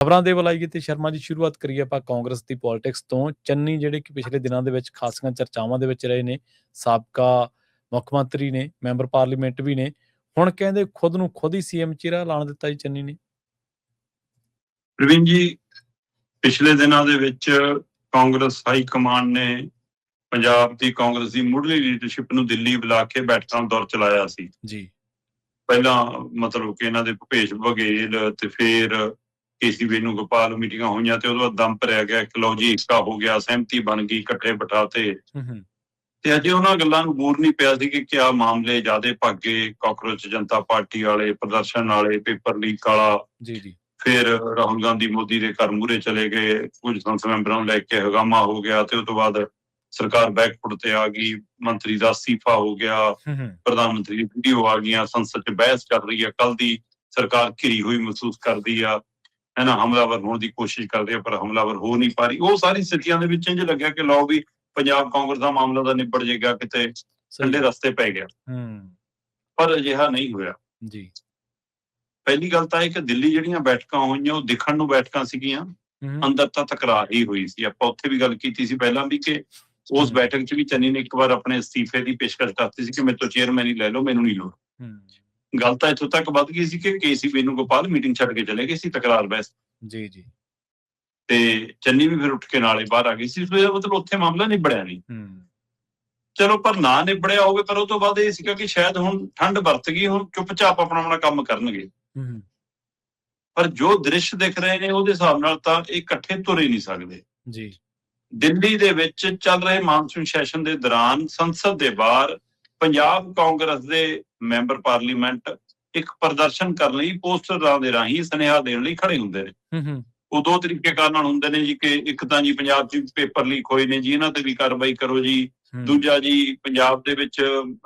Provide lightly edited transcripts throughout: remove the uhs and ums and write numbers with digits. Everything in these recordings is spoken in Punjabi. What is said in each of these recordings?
ਖਬਰਾਂ ਦੇ ਵੱਲ ਆਈਏ ਤੇ ਸ਼ਰਮਾ ਜੀ, ਸ਼ੁਰੂਆਤ ਕਰੀਏ ਆਪਾਂ ਕਾਂਗਰਸ ਦੀ ਪੋਲਿਟਿਕਸ ਤੋਂ। ਚੰਨੀ ਜਿਹੜੇ ਕਿ ਪਿਛਲੇ ਦਿਨਾਂ ਦੇ ਵਿੱਚ ਖਾਸੀਆਂ ਚਰਚਾਵਾਂ ਦੇ ਵਿੱਚ ਰਹੇ ਨੇ, ਸਾਬਕਾ ਮੁੱਖ ਮੰਤਰੀ ਨੇ, ਮੈਂਬਰ ਪਾਰਲੀਮੈਂਟ ਵੀ ਨੇ। ਹੁਣ ਕਹਿੰਦੇ ਖੁਦ ਨੂੰ ਖੁਦ ਹੀ ਸੀਐਮ ਚਿਹਰਾ ਐਲਾਨ ਦਿੱਤਾ ਜੀ ਚੰਨੀ ਨੇ। ਪ੍ਰਵੀਨ ਜੀ, ਪਿਛਲੇ ਦਿਨਾਂ ਦੇ ਵਿੱਚ ਕਾਂਗਰਸ ਹਾਈ ਕਮਾਂਡ ਨੇ ਪੰਜਾਬ ਦੀ ਕਾਂਗਰਸ ਦੀ ਮੁੱਢਲੀ ਲੀਡਰਸ਼ਿਪ ਨੂੰ ਦਿੱਲੀ ਬੁਲਾ ਕੇ ਬੈਠਕਾਂ ਦਾ ਦੌਰ ਚਲਾਇਆ ਸੀ ਜੀ। ਪਹਿਲਾਂ ਮਤਲਬ ਕਿ ਇਹਨਾਂ ਦੇ ਭੁਪੇਸ਼ ਬਘੇਲ ਤੇ ਫਿਰ ਕੇਸੀ ਵੇਣੂਗੋਪਾਲ ਮੀਟਿੰਗਾਂ ਹੋਈਆਂ ਤੇ ਉਦੋਂ ਬਾਅਦ ਦਮ ਭਰਿਆ ਗਿਆ ਕਿ ਲਓ ਜੀ ਏਕਤਾ ਹੋ ਗਿਆ, ਸਹਿਮਤੀ ਬਣ ਗਈ, ਇਕੱਠੇ ਬਿਠਾਤੇ। ਤੇ ਅਜੇ ਉਹਨਾਂ ਗੱਲਾਂ ਨੂੰ ਬੂਰ ਨਹੀਂ ਪਿਆ ਸੀ ਕਿ ਕਿਆ ਮਾਮਲੇ ਜ਼ਿਆਦੇ ਭਾਗੇ, ਕਾਕਰੋਚ ਜਨਤਾ ਪਾਰਟੀ ਵਾਲੇ, ਪ੍ਰਦਰਸ਼ਨ ਵਾਲੇ, ਪੇਪਰ ਲੀਕ ਵਾਲਾ। ਜੀ। ਫਿਰ ਰਾਹੁਲ ਗਾਂਧੀ ਮੋਦੀ ਦੇ ਘਰ ਮੂਹਰੇ ਚਲੇ ਗਏ, ਕੁਝ ਸੰਸਦ ਮੈਂਬਰਾਂ ਨੂੰ ਲੈ ਕੇ ਹਗਾਮਾ ਹੋ ਗਿਆ ਤੇ ਉਸ ਤੋਂ ਬਾਅਦ ਸਰਕਾਰ ਬੈਕਫੁੱਟ ਤੇ ਆ ਗਈ, ਮੰਤਰੀ ਦਾ ਅਸਤੀਫਾ ਹੋ ਗਿਆ, ਪ੍ਰਧਾਨ ਮੰਤਰੀ ਦੀ ਵੀਡੀਓ ਆ ਗਈਆਂ, ਸੰਸਦ 'ਚ ਬਹਿਸ ਚੱਲ ਰਹੀ ਹੈ, ਕੱਲ ਦੀ ਸਰਕਾਰ ਘਿਰੀ ਹੋਈ ਮਹਿਸੂਸ ਕਰਦੀ ਆ, ਹੈ ਨਾ, ਹਮਲਾਵਰ ਹੋਣ ਦੀ ਕੋਸ਼ਿਸ਼ ਕਰਦੇ ਆ ਪਰ ਹਮਲਾਵਰ ਹੋ ਨਹੀਂ ਪਾ ਰਹੀ। ਉਹ ਸਾਰੀ ਸਥਿਤੀਆਂ ਦੇ ਵਿੱਚ ਇੰਝ ਲੱਗਿਆ ਕਿ ਲਓ ਵੀ ਪੰਜਾਬ ਕਾਂਗਰਸ ਦਾ ਮਾਮਲਾ ਤਾਂ ਨਿਬੜ ਜਾਏਗਾ, ਕਿਤੇ ਠੰਡੇ ਰਸਤੇ ਪੈ ਗਿਆ। ਪਰ ਅਜਿਹਾ ਨਹੀਂ ਹੋਇਆ ਜੀ। ਪਹਿਲੀ ਗੱਲ ਤਾਂ ਇਹ ਕਿ ਦਿੱਲੀ ਜਿਹੜੀਆਂ ਬੈਠਕਾਂ ਹੋਈਆਂ ਉਹ ਦਿਖਣ ਨੂੰ ਬੈਠਕਾਂ ਸੀਗੀਆਂ, ਅੰਦਰ ਤਾਂ ਤਕਰਾਰ ਹੀ ਹੋਈ ਸੀ। ਆਪਾਂ ਉੱਥੇ ਵੀ ਗੱਲ ਕੀਤੀ ਸੀ ਪਹਿਲਾਂ ਵੀ ਕਿ ਉਸ ਬੈਠਕ 'ਚ ਵੀ ਚੰਨੀ ਨੇ ਇੱਕ ਵਾਰ ਆਪਣੇ ਅਸਤੀਫੇ ਦੀ ਪੇਸ਼ਕਸ਼ ਕਰਤੀ ਸੀ ਕਿ ਮੇਰੇ ਤੋਂ ਚੇਅਰਮੈਨ ਹੀ ਲੈ ਲਓ, ਮੈਨੂੰ ਨਹੀਂ ਲੋੜ। ਗੱਲ ਤਾਂ ਇੱਥੋਂ ਤੱਕ ਵੱਧ ਗਈ ਸੀ ਕਿ ਕੇਸੀ ਵੇਣੂਗੋਪਾਲ ਮੀਟਿੰਗ ਛੱਡ ਕੇ ਚਲੇ ਗਏ ਸੀ, ਤਕਰਾਰ ਬਹਿਸ। ਜੀ। ਤੇ ਚੰਨੀ ਵੀ ਫਿਰ ਉੱਠ ਕੇ ਨਾਲੇ ਬਾਹਰ ਆ ਗਈ ਸੀ। ਮਤਲਬ ਉੱਥੇ ਮਾਮਲਾ ਨਿਬੜਿਆ ਨਹੀਂ। ਚਲੋ ਪਰ ਨਾ ਨਿਬੜਿਆ ਹੋਵੇ, ਪਰ ਉਹ ਤੋਂ ਬਾਅਦ ਇਹ ਸੀਗਾ ਕਿ ਸ਼ਾਇਦ ਹੁਣ ਠੰਡ ਵਰਤ ਗਈ, ਹੁਣ ਚੁੱਪਚਾਪ ਆਪਣਾ ਕੰਮ ਕਰਨਗੇ। ਪਰ ਜੋ ਦ੍ਰਿਸ਼ ਦਿਖ ਰਹੇ ਨੇ ਉਹਦੇ ਹਿਸਾਬ ਨਾਲ ਤਾਂ ਇਹ ਇਕੱਠੇ ਤੁਰ ਹੀ ਨਹੀਂ ਸਕਦੇ ਜੀ। ਦਿੱਲੀ ਦੇ ਵਿੱਚ ਚੱਲ ਰਹੇ ਮਾਨਸੂਨ ਸੈਸ਼ਨ ਦੇ ਦੌਰਾਨ ਸੰਸਦ ਦੇ ਬਾਹਰ ਪੰਜਾਬ ਕਾਂਗਰਸ ਦੇ ਮੈਂਬਰ ਪਾਰਲੀਮੈਂਟ ਇੱਕ ਪ੍ਰਦਰਸ਼ਨ ਕਰਨ ਲਈ ਪੋਸਟਰਾਂ ਦੇ ਰਾਹੀਂ ਸੁਨੇਹਾ ਦੇਣ ਲਈ ਖੜੇ ਹੁੰਦੇ ਨੇ। ਉਹ ਦੋ ਤਰੀਕੇ ਨਾਲ ਹੁੰਦੇ ਨੇ ਜੀ ਕਿ ਇੱਕ ਤਾਂ ਜੀ ਪੰਜਾਬ 'ਚ ਪੇਪਰ ਲੀਕ ਹੋਏ ਨੇ ਜੀ, ਇਹਨਾਂ ਤੇ ਵੀ ਕਾਰਵਾਈ ਕਰੋ ਜੀ। ਦੂਜਾ ਜੀ ਪੰਜਾਬ ਦੇ ਵਿੱਚ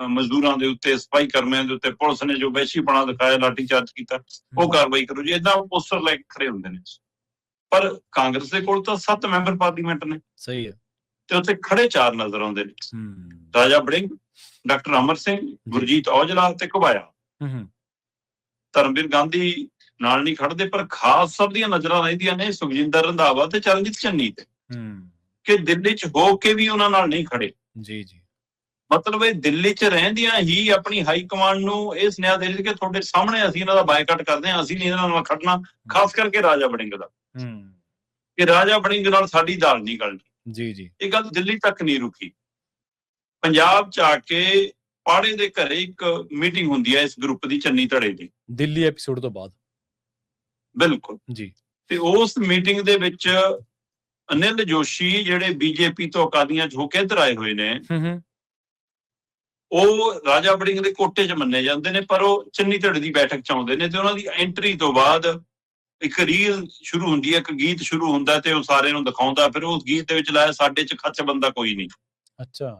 ਮਜ਼ਦੂਰਾਂ ਦੇ ਉੱਤੇ, ਸਫਾਈ ਕਰਮੀਆਂ ਦੇ ਉੱਤੇ ਪੁਲਿਸ ਨੇ ਜੋ ਵਹਿਸ਼ੀਪਣਾ ਦਿਖਾਇਆ, ਲਾਠੀ ਚਾਰਜ ਕੀਤਾ, ਉਹ ਕਾਰਵਾਈ ਕਰੋ ਜੀ। ਏਦਾਂ ਪੋਸਟਰ ਲੈ ਕੇ ਖੜੇ ਹੁੰਦੇ ਨੇ। ਪਰ ਕਾਂਗਰਸ ਦੇ ਕੋਲ ਤਾਂ 7 ਮੈਂਬਰ ਪਾਰਲੀਮੈਂਟ ਨੇ। ਸਹੀ ਹੈ। ਤੇ ਉੱਥੇ ਖੜੇ 4 ਨਜ਼ਰ ਆਉਂਦੇ ਨੇ, ਰਾਜਾ ਵੜਿੰਗ, ਡਾਕਟਰ ਅਮਰ ਸਿੰਘ, ਗੁਰਜੀਤ ਔਜਲਾ ਤੇ ਘੁਬਾਇਆ। ਧਰਮਵੀਰ ਗਾਂਧੀ ਨਾਲ ਨਹੀਂ ਖੜਦੇ, ਪਰ ਖਾਸ ਸਭ ਦੀਆਂ ਨਜ਼ਰਾਂ ਰਹਿੰਦੀਆਂ ਨੇ ਸੁਖਜਿੰਦਰ ਰੰਧਾਵਾ ਤੇ ਚਰਨਜੀਤ ਚੰਨੀ ਤੇ, ਕਿ ਦਿੱਲੀ 'ਚ ਹੋ ਕੇ ਵੀ ਉਹਨਾਂ ਨਾਲ ਨਹੀਂ ਖੜੇ। ਜੀ। ਮਤਲਬ ਇਹ ਦਿੱਲੀ 'ਚ ਰਹਿੰਦਿਆਂ ਹੀ ਆਪਣੀ ਹਾਈ ਕਮਾਂਡ ਨੂੰ ਇਹ ਸੁਨੇਹਾ ਦੇ ਰਹੇ ਕਿ ਤੁਹਾਡੇ ਸਾਹਮਣੇ ਅਸੀਂ ਇਹਨਾਂ ਦਾ ਬਾਈਕਾਟ ਕਰਦੇ ਹਾਂ, ਅਸੀਂ ਨਹੀਂ ਇਹਨਾਂ ਨਾਲ ਖੜਨਾ। ਖਾਸ ਕਰਕੇ ਰਾਜਾ ਵੜਿੰਗ ਦਾ, ਕਿ ਰਾਜਾ ਵੜਿੰਗ ਨਾਲ ਸਾਡੀ ਦਾਲ ਨਹੀਂ ਗਲਣੀ। ਜੀ। ਇਹ ਗੱਲ ਦਿੱਲੀ ਤੱਕ ਨਹੀਂ ਰੁਕੀ। ਪੰਜਾਬ 'ਚ ਆ ਕੇ ਪਾੜੇ ਦੇ ਘਰੇ ਇੱਕ ਮੀਟਿੰਗ ਹੁੰਦੀ ਹੈ ਇਸ ਗਰੁੱਪ ਦੀ, ਚੰਨੀ ਧੜੇ ਦੀ, ਦਿੱਲੀ ਐਪੀਸੋਡ ਤੋਂ ਬਾਅਦ। ਬਿਲਕੁਲ ਜੀ। ਤੇ ਉਸ ਮੀਟਿੰਗ ਦੇ ਵਿੱਚ ਅਨਿਲ ਜੋਸ਼ੀ ਜਿਹੜੇ ਬੀਜੇਪੀ ਤੋਂ ਅਕਾਲੀਆਂ 'ਚ ਹੋ ਕੇ ਇੱਧਰ ਆਏ ਹੋਏ ਨੇ, ਉਹ ਰਾਜਾ ਵੜਿੰਗ ਦੇ ਕੋਟੇ 'ਚ ਮੰਨੇ ਜਾਂਦੇ ਨੇ, ਪਰ ਉਹ ਚੰਨੀ ਧੜੇ ਦੀ ਬੈਠਕ 'ਚ ਆਉਂਦੇ ਨੇ। ਤੇ ਉਹਨਾਂ ਦੀ ਐਂਟਰੀ ਤੋਂ ਬਾਅਦ ਇੱਕ ਰੀਲ ਸ਼ੁਰੂ ਹੁੰਦੀ ਹੈ, ਇੱਕ ਗੀਤ ਸ਼ੁਰੂ ਹੁੰਦਾ ਤੇ ਉਹ ਸਾਰਿਆਂ ਨੂੰ ਦਿਖਾਉਂਦਾ। ਫਿਰ ਉਸ ਗੀਤ ਦੇ ਵਿੱਚ ਲਾਇਆ ਸਾਡੇ 'ਚ ਖੱਚ ਬੰਦਾ ਕੋਈ ਨਹੀਂ। ਅੱਛਾ।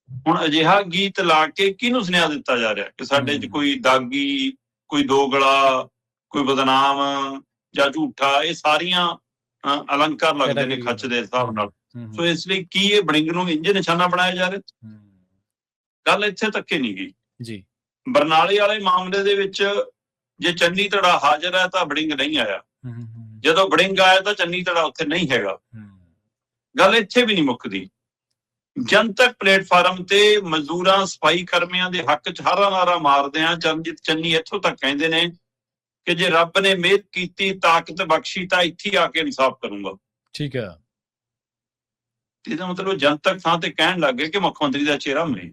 ਹੁਣ ਅਜਿਹਾ ਗੀਤ ਲਾ ਕੇ ਕਿਹਨੂੰ ਸੁਨੇਹਾ ਦਿੱਤਾ ਜਾ ਰਿਹਾ ਕਿ ਸਾਡੇ 'ਚ ਕੋਈ ਦਾਗੀ, ਕੋਈ ਦੋਗਲਾ, ਕੋਈ ਬਦਨਾਮ ਜਾਂ ਝੂਠਾ? ਇਹ ਸਾਰੀਆਂ ਅਲੰਕਾਰ ਲੱਗਦੇ ਨੇ ਖੱਚ ਦੇ ਹਿਸਾਬ ਨਾਲ। ਸੋ ਇਸ ਲਈ ਕੀ ਇਹ ਵੜਿੰਗ ਨੂੰ ਇੰਜ ਨਿਸ਼ਾਨਾ ਬਣਾਇਆ ਜਾ ਰਿਹਾ? ਗੱਲ ਇੱਥੇ ਤੱਕ ਨਹੀਂ ਗਈ ਜੀ। ਬਰਨਾਲੇ ਵਾਲੇ ਮਾਮਲੇ ਦੇ ਵਿੱਚ ਜੇ ਚੰਨੀ ਧੜਾ ਹਾਜ਼ਰ ਹੈ ਤਾਂ ਵੜਿੰਗ ਨਹੀਂ ਆਇਆ, ਜਦੋਂ ਵੜਿੰਗ ਆਇਆ ਤਾਂ ਚੰਨੀ ਧੜਾ ਉੱਥੇ ਨਹੀਂ ਹੈਗਾ। ਗੱਲ ਇੱਥੇ ਵੀ ਨਹੀਂ ਮੁੱਕਦੀ। ਜਨਤਕ ਪਲੇਟਫਾਰਮ ਤੇ ਮਜ਼ਦੂਰਾਂ, ਸਫਾਈ ਕਰਮੀਆਂ ਦੇ ਹੱਕ 'ਚ ਹਾਰਾ ਨਾਰਾ ਮਾਰਦੇ ਆ। ਚਰਨਜੀਤ ਚੰਨੀ ਇੱਥੋਂ ਤੱਕ ਕਹਿੰਦੇ ਨੇ ਕਿ ਜੇ ਰੱਬ ਨੇ ਮਿਹਰ ਕੀਤੀ, ਤਾਕਤ ਬਖਸ਼ੀ ਤਾਂ ਇੱਥੇ ਆ ਕੇ ਇਨਸਾਫ ਕਰੂੰਗਾ। ਠੀਕ ਹੈ। ਇਹਦਾ ਮਤਲਬ ਜਨਤਕ ਥਾਂ ਤੇ ਕਹਿਣ ਲੱਗ ਗਏ ਕਿ ਮੁੱਖ ਮੰਤਰੀ ਦਾ ਚਿਹਰਾ ਮੈਂ।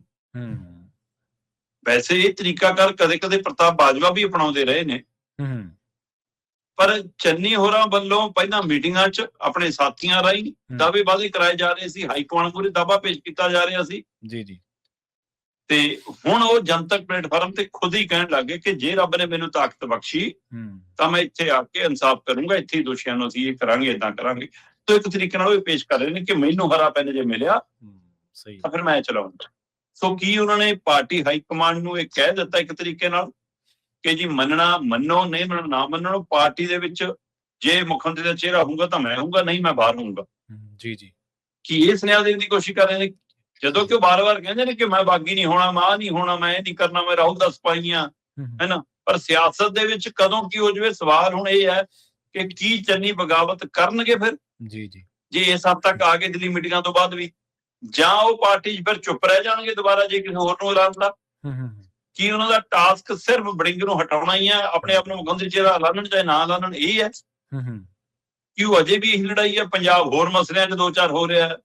ਵੈਸੇ ਇਹ ਤਰੀਕਾਕਾਰ ਕਦੇ-ਕਦੇ ਪ੍ਰਤਾਪ ਬਾਜਵਾ ਵੀ ਅਪਣਾਉਂਦੇ ਰਹੇ ਨੇ, ਪਰ ਚੰਨੀ ਹੋਰਾਂ ਵੱਲੋਂ ਪਹਿਲਾਂ ਮੀਟਿੰਗਾਂ 'ਚ ਆਪਣੇ ਸਾਥੀਆਂ ਰਾਹੀਂ ਦਾਅਵੇ ਵਾਅਦੇ ਕਰਾਏ ਜਾ ਰਹੇ ਸੀ, ਹਾਈ ਕਮਾਂਡ ਮੂਹਰੇ ਦਾਅਵਾ ਪੇਸ਼ ਕੀਤਾ ਜਾ ਰਿਹਾ ਸੀ। ਜੀ। ਤੇ ਹੁਣ ਉਹ ਜਨਤਕ ਪਲੇਟਫਾਰਮ ਤੇ ਖੁਦ ਹੀ ਕਹਿਣ ਲੱਗ ਗਏ ਕਿ ਜੇ ਰੱਬ ਨੇ ਮੈਨੂੰ ਤਾਕਤ ਬਖਸ਼ੀ ਤਾਂ ਮੈਂ ਇੱਥੇ ਆ ਕੇ ਇਨਸਾਫ ਕਰੂੰਗਾ, ਇੱਥੇ ਦੋਸ਼ੀਆਂ ਨੂੰ ਅਸੀਂ ਇਹ ਕਰਾਂਗੇ, ਏਦਾਂ ਕਰਾਂਗੇ। ਤਾਂ ਇੱਕ ਤਰੀਕੇ ਨਾਲ ਉਹ ਪੇਸ਼ ਕਰ ਰਹੇ ਨੇ ਕਿ ਮੈਨੂੰ ਹਰਾ ਪੈਨ ਜੇ ਮਿਲਿਆ ਤਾਂ ਫਿਰ ਮੈਂ ਚਲਾਉਂਗਾ। ਸੋ ਕੀ ਉਹਨਾਂ ਨੇ ਪਾਰਟੀ ਹਾਈ ਕਮਾਂਡ ਨੂੰ ਇਹ ਕਹਿ ਦਿੱਤਾ ਇੱਕ ਤਰੀਕੇ ਨਾਲ ਕਿ ਜੀ ਮੰਨਣਾ ਮੰਨੋ, ਨਹੀਂ ਮੰਨਣਾ ਨਾ ਮੰਨੋ, ਪਾਰਟੀ ਦੇ ਵਿੱਚ ਜੇ ਮੁੱਖ ਮੰਤਰੀ ਦਾ ਚਿਹਰਾ ਹੋਊਗਾ ਤਾਂ ਮੈਂ ਹੋਊਗਾ, ਨਹੀਂ ਮੈਂ ਬਾਹਰ ਹੋਊਗਾ। ਜੀ। ਕੀ ਇਹ ਸੁਨੇਹਾ ਦੇਣ ਦੀ ਕੋਸ਼ਿਸ਼ ਕਰ ਰਹੇ ਨੇ? ਜਦੋਂ ਕਿ ਉਹ ਵਾਰ-ਵਾਰ ਕਹਿੰਦੇ ਨੇ ਕਿ ਮੈਂ ਬਾਗੀ ਨਹੀਂ ਹੋਣਾ, ਮੈਂ ਨਹੀਂ ਹੋਣਾ, ਮੈਂ ਇਹ ਨਹੀਂ ਕਰਨਾ, ਮੈਂ ਰਾਹੁਲ ਦਾ ਸਿਪਾਹੀ ਹਾਂ, ਹੈ ਨਾ। ਪਰ ਸਿਆਸਤ ਦੇ ਵਿੱਚ ਕਦੋਂ ਕੀ ਹੋ ਜਾਵੇ, ਸਵਾਲ ਹੁਣ ਇਹ ਹੈ ਕਿ ਕੀ ਚੰਨੀ ਬਗਾਵਤ ਕਰਨਗੇ ਫਿਰ ਜੀ ਜੇ ਇਸ ਹੱਦ ਤੱਕ ਆ ਗਏ ਦਿੱਲੀ ਮੀਟਿੰਗਾਂ ਤੋਂ ਬਾਅਦ ਵੀ, ਜਾਂ ਉਹ ਪਾਰਟੀ 'ਚ ਫਿਰ ਚੁੱਪ ਰਹਿ ਜਾਣਗੇ ਦੁਬਾਰਾ ਜੇ ਕਿਸੇ ਹੋਰ ਨੂੰ ਐਲਾਨਦਾ। ਕੀ ਉਹਨਾਂ ਦਾ ਟਾਸਕ ਸਿਰਫ ਵੜਿੰਗ ਨੂੰ ਹਟਾਉਣਾ ਹੀ ਹੈ, ਆਪਣੇ ਆਪ ਨੂੰ ਮੁੱਖ ਮੰਤਰੀ ਚਿਹਰਾ ਐਲਾਨਣ ਚਾਹੇ ਨਾ ਐਲਾਨਣ, ਇਹ ਹੈ ਕਿ ਉਹ ਅਜੇ ਵੀ ਇਹੀ ਲੜਾਈ ਹੈ? ਪੰਜਾਬ ਹੋਰ ਮਸਲਿਆਂ 'ਚ ਦੋ ਚਾਰ ਹੋ ਰਿਹਾ ਹੈ।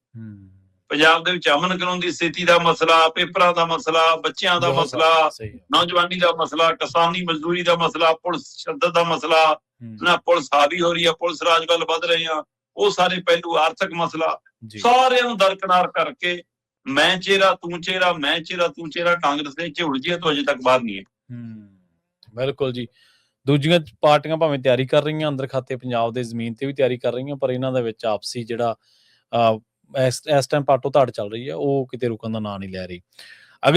ਪੰਜਾਬ ਦੇ ਵਿੱਚ ਅਮਨ ਕਾਨੂੰਨ ਦੀ ਸਥਿਤੀ ਦਾ ਮਸਲਾ, ਪੇਪਰਾਂ ਦਾ ਮਸਲਾ, ਬੱਚਿਆਂ ਦਾ ਮਸਲਾ, ਨੌਜਵਾਨੀ ਦਾ ਮਸਲਾ, ਕਿਸਾਨੀ ਮਜ਼ਦੂਰੀ ਦਾ ਮਸਲਾ, ਪੁਲਿਸ ਸ਼ੱਦਤ ਦਾ ਮਸਲਾ, ਨਾ ਪੁਲਿਸ ਹਾਵੀ ਹੋ ਰਹੀ ਹੈ, ਪੁਲਿਸ ਰਾਜ ਵੱਲ ਵੱਧ ਰਹੇ ਆ, ਉਹ ਸਾਰੇ ਪਹਿਲੂ, ਆਰਥਿਕ ਮਸਲਾ, ਸਾਰਿਆਂ ਨੂੰ ਦਰਕਨਾਰ ਕਰਕੇ ਮੈਂ ਚਿਹਰਾ ਤੂੰ ਚਿਹਰਾ, ਮੈਂ ਚਿਹਰਾ ਤੂੰ ਚਿਹਰਾ ਕਾਂਗਰਸ ਦੇ 'ਚ ਉਲਝੀ ਤੋਂ ਅਜੇ ਤੱਕ ਬਾਹਰ ਨਹੀਂ ਹੈ। ਬਿਲਕੁਲ ਜੀ। ਦੂਜੀਆਂ ਪਾਰਟੀਆਂ ਭਾਵੇਂ ਤਿਆਰੀ ਕਰ ਰਹੀਆਂ ਅੰਦਰ ਖਾਤੇ ਪੰਜਾਬ ਦੇ ਜ਼ਮੀਨ ਤੇ ਵੀ ਤਿਆਰੀ ਕਰ ਰਹੀਆਂ, ਪਰ ਇਹਨਾਂ ਦੇ ਵਿੱਚ ਆਪਸੀ ਜਿਹੜਾ ਇਸ ਟਾਈਮ ਪਾਟੋ ਧਾੜ ਚੱਲ ਰਹੀ ਹੈ, ਉਹ ਕਿਤੇ ਰੁਕਣ ਦਾ ਨਾਂ ਨਹੀਂ ਲੈ ਰਹੀ।